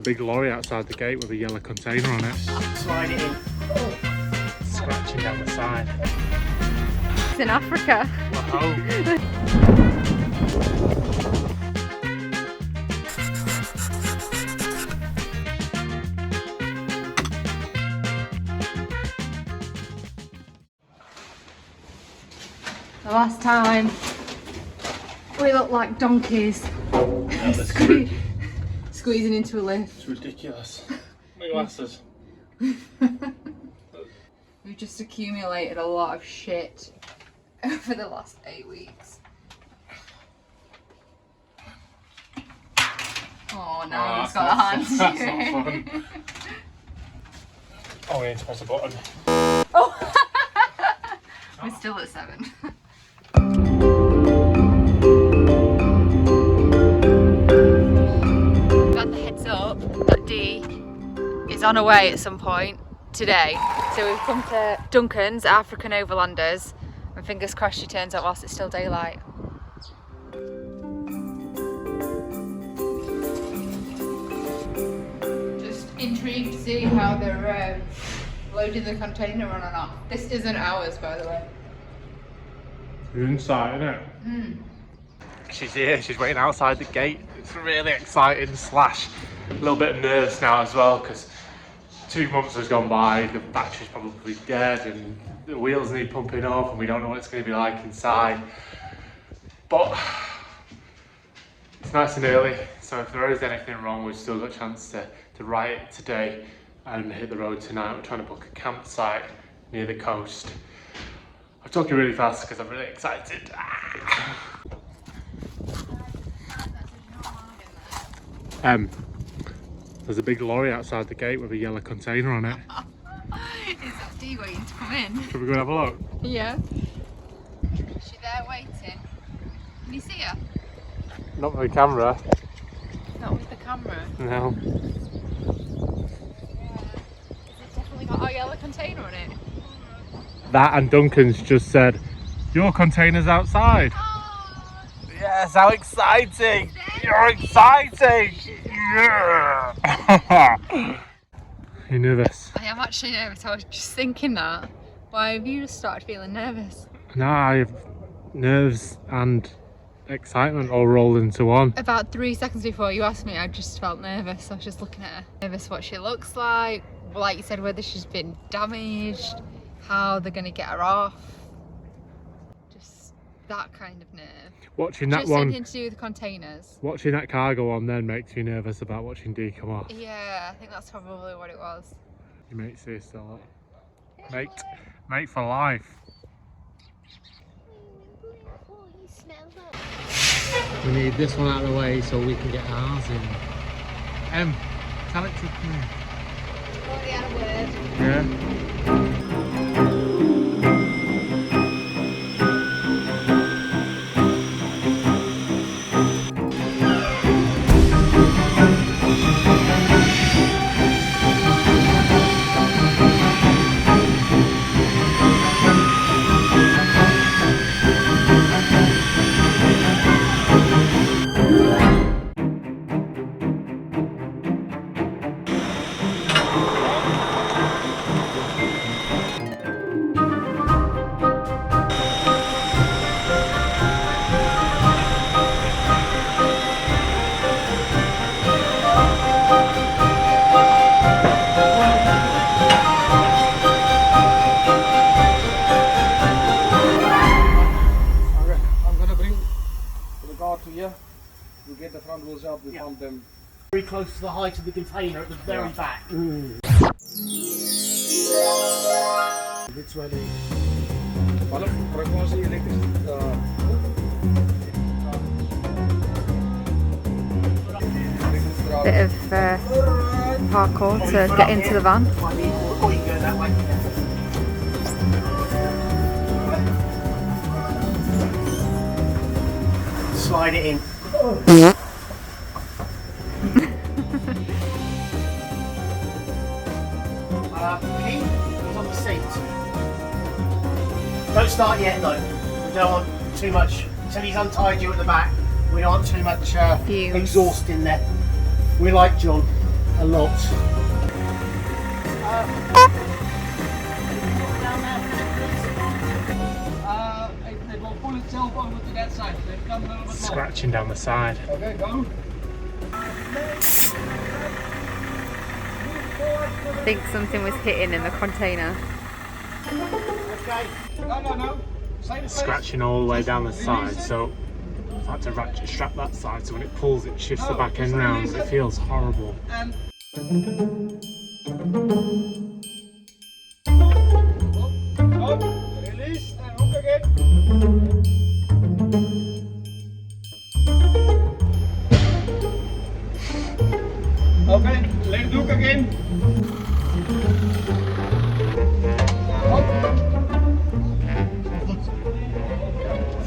Big lorry outside the gate with a yellow container on it. Slide it in. Scratching down the side. It's in Africa. Wow. The last time we looked like donkeys. Squeezing into a lift. It's ridiculous. My glasses. We've just accumulated a lot of shit over the last 8 weeks. Oh no, it's got a hand. That's not fun. Oh, we need to press a button. Oh! We're still at 7. Got the heads up that Dee is on her way at some point today. So we've come to Duncan's African Overlanders and fingers crossed she turns up whilst it's still daylight. Just intrigued to see how they're loading the container on and off. This isn't ours, by the way. You're inside, isn't it? She's here, she's waiting outside the gate. It's really exciting slash a little bit of nerves now as well, because 2 months has gone by, the battery's probably dead and the wheels need pumping up and we don't know what it's going to be like inside. But it's nice and early, so if there is anything wrong, we've still got a chance to right it today and hit the road tonight. We're trying to book a campsite near the coast. I'm talking really fast because I'm really excited. There's a big lorry outside the gate with a yellow container on it. Is that Dee waiting to come in? Should we go and have a look? Yeah. Is she there waiting? Can you see her? Not with the camera. Not with the camera. No. Yeah. Has it definitely got our yellow container on it? That and Duncan's just said, your container's outside. Oh, Yes, how exciting! You're exciting! Yeah! You nervous? I am actually nervous. I was just thinking that. Why have you just started feeling nervous? No, I have nerves and excitement all rolled into one. About 3 seconds before you asked me, I just felt nervous. I was just looking at her. Nervous what she looks like you said, whether she's been damaged, how they're going to get her off. Just that kind of nerve. Watching that just one, something to do with containers. watching that cargo one then makes you nervous about watching Dee come off. Yeah, I think that's probably what it was. Your mate's here still. Mate for life. We need this one out of the way so we can get ours in. Tell it to come in. Already had a word. Yeah. We get the front wheels up, we pump them very close to the height of the container at the very back. Dit wel die. Bit of parkour to get into the van. Or you can go that way. Slide it in. Key is on the seat. Don't start yet though. We don't want too much. Until he's untied you at the back, we don't want too much exhaust in there. We like John. a lot. It will pull itself over to that side. They've come a little bit more. Scratching down the side. Okay, go. I think something was hitting in the container. Okay. No. Same space. Scratching all the way down the side, so I've had to ratchet strap that side so when it pulls it shifts the back end round. It feels horrible. Release and hook again. Okay, let it hook again.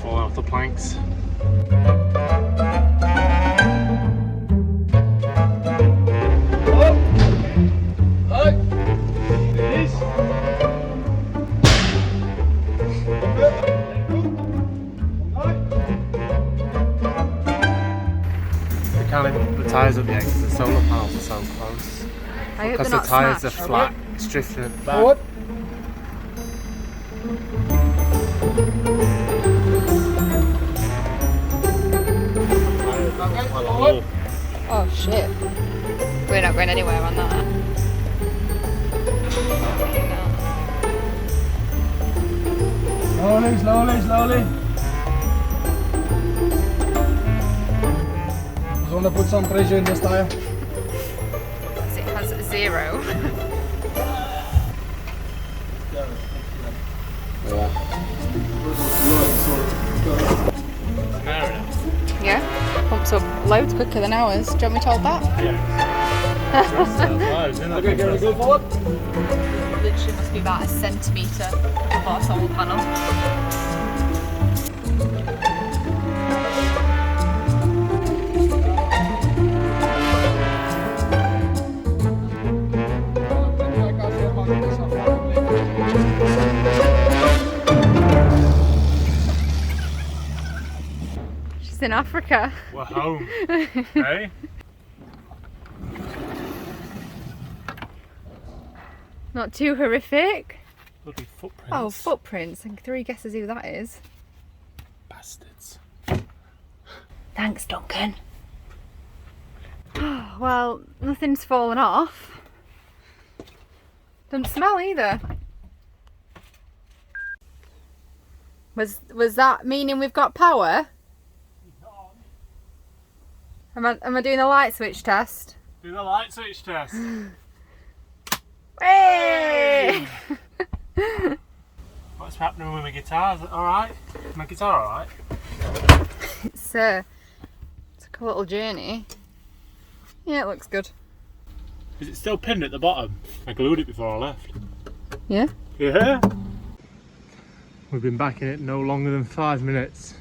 Fall off the planks. The tyres up the end because the solar panels are so close. I hope Because they're the not tyres are smashed. flat, it's drifting at the back. Forward. Oh shit. We're not going anywhere on that. Slowly. Just want to put some pressure in this tire. It has 0. Yeah, pumps up loads quicker than ours. Do you want me to hold that? Okay, can we go forward? Literally must be about 1 centimetre above our solar panel. She's in Africa. We're home. Hey? Not too horrific. Bloody footprints. Oh, footprints. And 3 guesses who that is. Bastards. Thanks, Duncan. Well, nothing's fallen off. Doesn't smell either. Was that meaning we've got power? Am I doing the light switch test? Do the light switch test. Hey! What's happening with my guitar? Is it alright? My guitar alright? It's like a little journey. Yeah, it looks good. Is it still pinned at the bottom? I glued it before I left. Yeah? Yeah? We've been back in it no longer than 5 minutes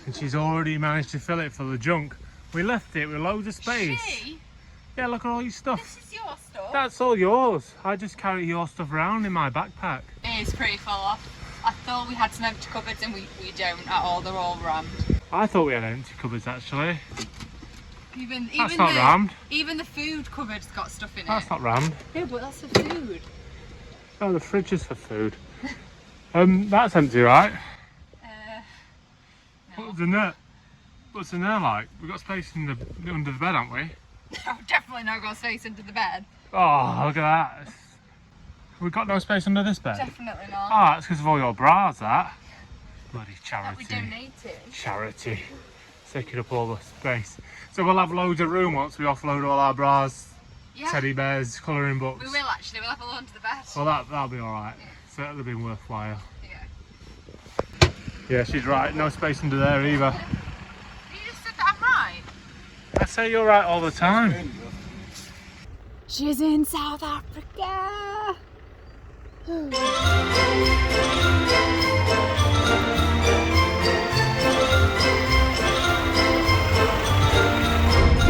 and she's already managed to fill it full of junk. We left it with loads of space. She? Yeah, look at all your stuff. This is your stuff. That's all yours. I just carry your stuff around in my backpack. It is pretty full off. I thought we had some empty cupboards and we don't at all. They're all rammed. I thought we had empty cupboards actually. That's not the, rammed. Even the food cupboard's got stuff in That's it. not rammed. No, but that's for food. Oh, the fridge is for food. That's empty, right? No. What's in there? What's in there like? We've got space in under the bed, haven't we? I've definitely not got space under the bed. Oh, look at that. We've got no space under this bed? Definitely not. Oh, that's because of all your bras, that. Bloody charity. That we donated. Charity. Taking up all the space. So we'll have loads of room once we offload all our bras, Yeah. teddy bears, colouring books. We will actually. We'll have a lot under the bed. Well, that'll be alright. Yeah. So that'll be worthwhile. Yeah. Yeah, she's right. No space under there either. You just said that I'm right. I say you're right all the time. She's in South Africa. We're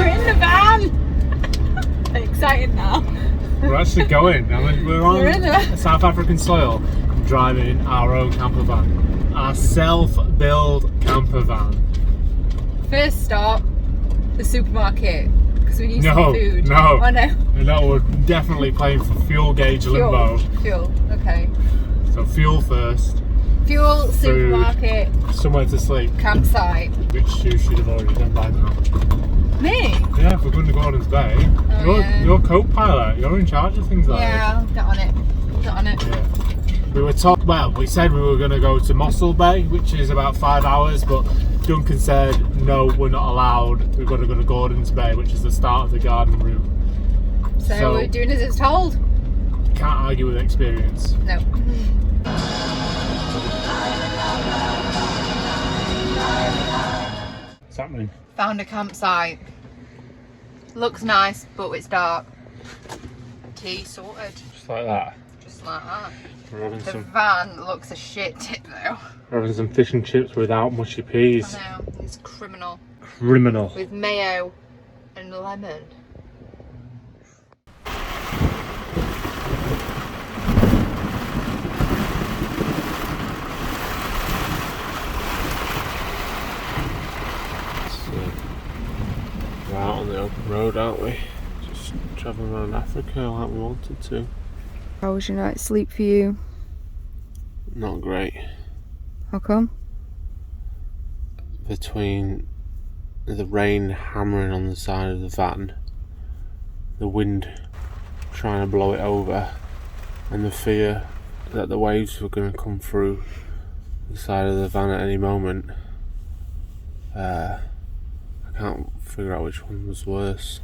in the van. Excited now. We're actually going. We're on We're in the South African soil, driving our own camper van. Our self-build camper van. First stop, the supermarket, because because we need some food. No, I know. no, we're definitely playing for fuel gauge limbo. Fuel, okay. So fuel first. Fuel, food, supermarket, somewhere to sleep. campsite. Which you should have already done by now. Me? Yeah, if we're going to Gordon's Bay. You're co-pilot, you're in charge of things like this. Yeah, I'll get on it. Get on it. Yeah. We said we were going to go to Mossel Bay, which is about 5 hours, but Duncan said, no, we're not allowed. We've got to go to Gordon's Bay, which is the start of the garden route. So we're doing as it's told. Can't argue with experience. No. What's happening? Found a campsite. Looks nice, but it's dark. Tea sorted. Just like that. Just like that. We're having The van looks a shit tip though. We're having some fish and chips without mushy peas. I know, it's criminal. Criminal. With mayo and lemon. We're out on the open road, aren't we? Just travelling around Africa like we wanted to. How was your night's sleep for you? Not great. How come? Between the rain hammering on the side of the van, the wind trying to blow it over, and the fear that the waves were going to come through the side of the van at any moment, I can't figure out which one was worse.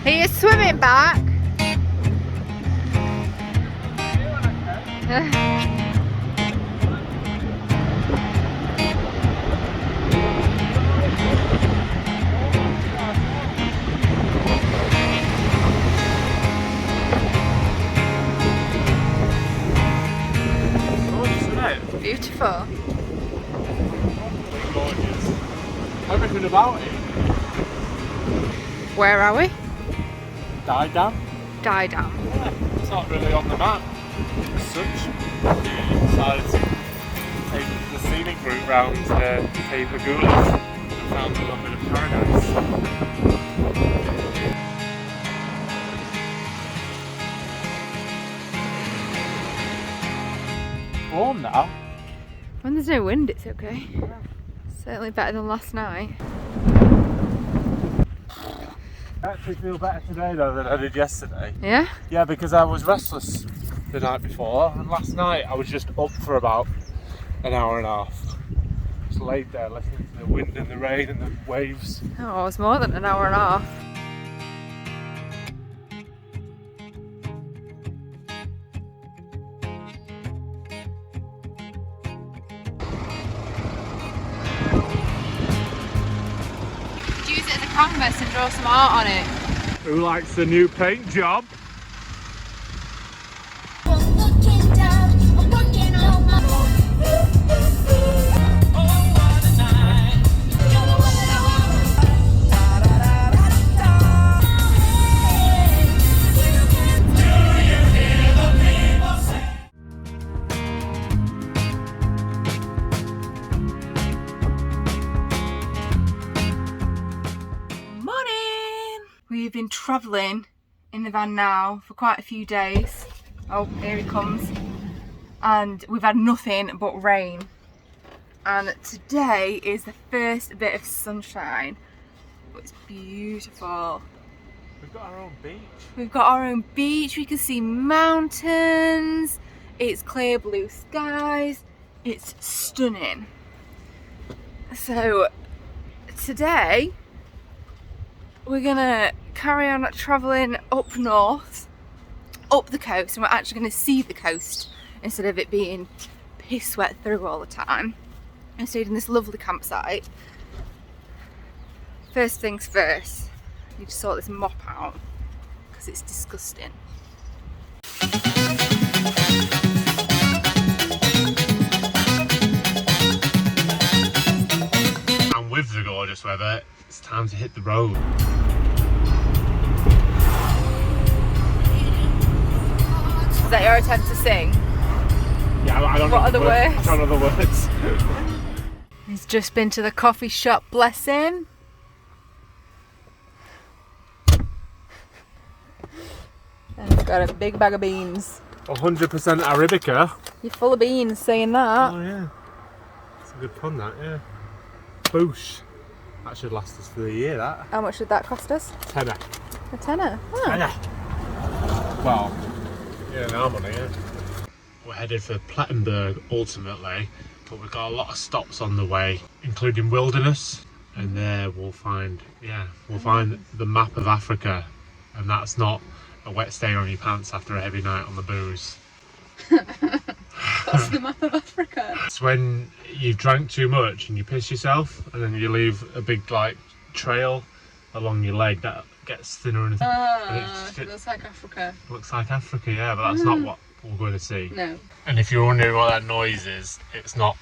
Are you swimming back? Beautiful. Gorgeous. Everything about it. Where are we? Died down. Die down. Yeah, it's not really on the map as such. Decided to take the scenic route round to Cape Agulhas and found a little bit of paradise. Warm now. When there's no wind, it's okay. Certainly better than last night. I actually feel better today though than I did yesterday. Yeah? Yeah, because I was restless the night before, and last night I was just up for about an hour and a half. Just laid there listening to the wind and the rain and the waves. Oh, it was more than an hour and a half. Use it as a canvas and draw some art on it. Who likes the new paint job? We've been travelling in the van now for quite a few days. Oh, here he comes. And we've had nothing but rain. And today is the first bit of sunshine. It's beautiful. We've got our own beach. We've got our own beach. We can see mountains. It's clear blue skies. It's stunning. So today we're gonna carry on travelling up north, up the coast, and we're actually gonna see the coast instead of it being piss wet through all the time. I stayed in this lovely campsite. First things first, I need to sort this mop out because it's disgusting. And with the gorgeous weather, it's time to hit the road. that your attempt to sing? Yeah, I don't know. What are the words? I don't know the words. He's just been to the coffee shop, bless him. And he's got a big bag of beans. 100% Arabica. You're full of beans saying that. Oh yeah. It's a good pun that, yeah. Boosh. That should last us for the year, that. How much did that cost us? Tenner. A tenner? Oh. Tenner. Well, yeah, now money, yeah. We're headed for Plettenburg ultimately, but we've got a lot of stops on the way, including Wilderness, and there we'll find the map of Africa, and that's not a wet stain on your pants after a heavy night on the booze. What's the map of Africa? It's when you've drank too much and you piss yourself, and then you leave a big like trail along your leg that gets thinner and thinner. It looks like Africa. Looks like Africa, yeah, but that's not what we're going to see. No. And if you're wondering what that noise is, it's not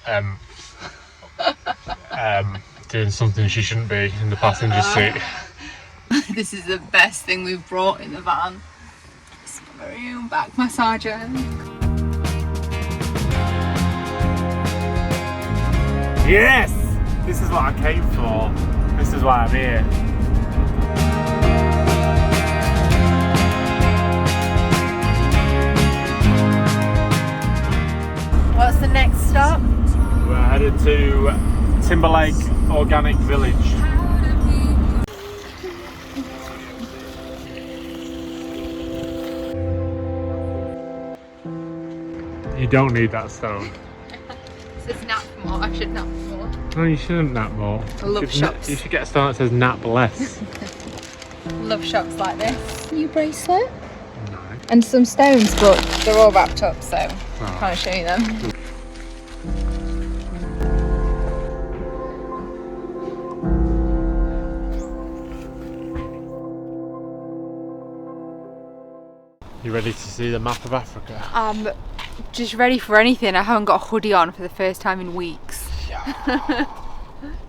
doing something she shouldn't be in the passenger seat. This is the best thing we've brought in the van. It's my very own back massager. Yes! This is what I came for. This is why I'm here. What's the next stop? We're headed to Timberlake Organic Village. You don't need that stone. It says nap more. I should nap more. No, you shouldn't nap more. I love shops. You should get a stone that says nap less. Love shops like this. New bracelet. No. And some stones, but they're all wrapped up, so I Oh. can't show you them. You ready to see the map of Africa? I'm just ready for anything. I haven't got a hoodie on for the first time in weeks. Yeah.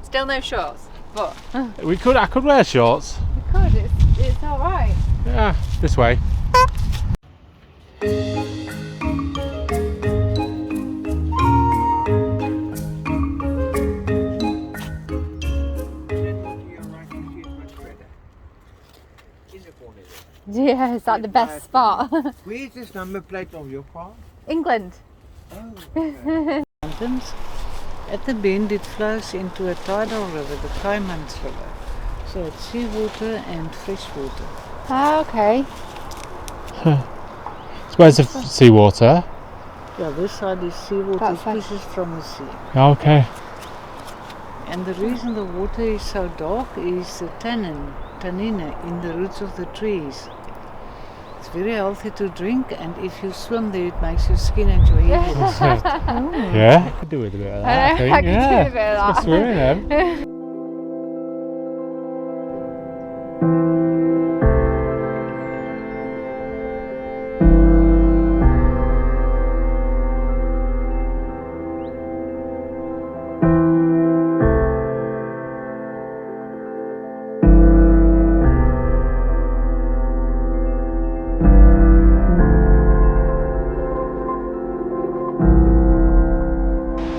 Still no shorts, but I could wear shorts. it's alright. Yeah, this way. Yeah, is that the best spot? Where is this number plate of your car? England. Mountains. At the bend it flows into a tidal river, the Caimans River. So it's seawater and fresh water. Ah, okay. So where's the seawater? Yeah, this side is seawater, it That's like- pushes from the sea. Okay. And the reason the water is so dark is the tannina in the roots of the trees. It's very healthy to drink, and if you swim there, it makes your skin and your hair look soft. Yeah, I could do with a bit of that. I think. I could do Yeah. a bit of Let's that. go swimming then.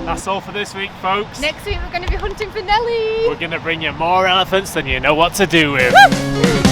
That's all for this week, folks. Next week we're going to be hunting for Nelly. We're going to bring you more elephants than you know what to do with.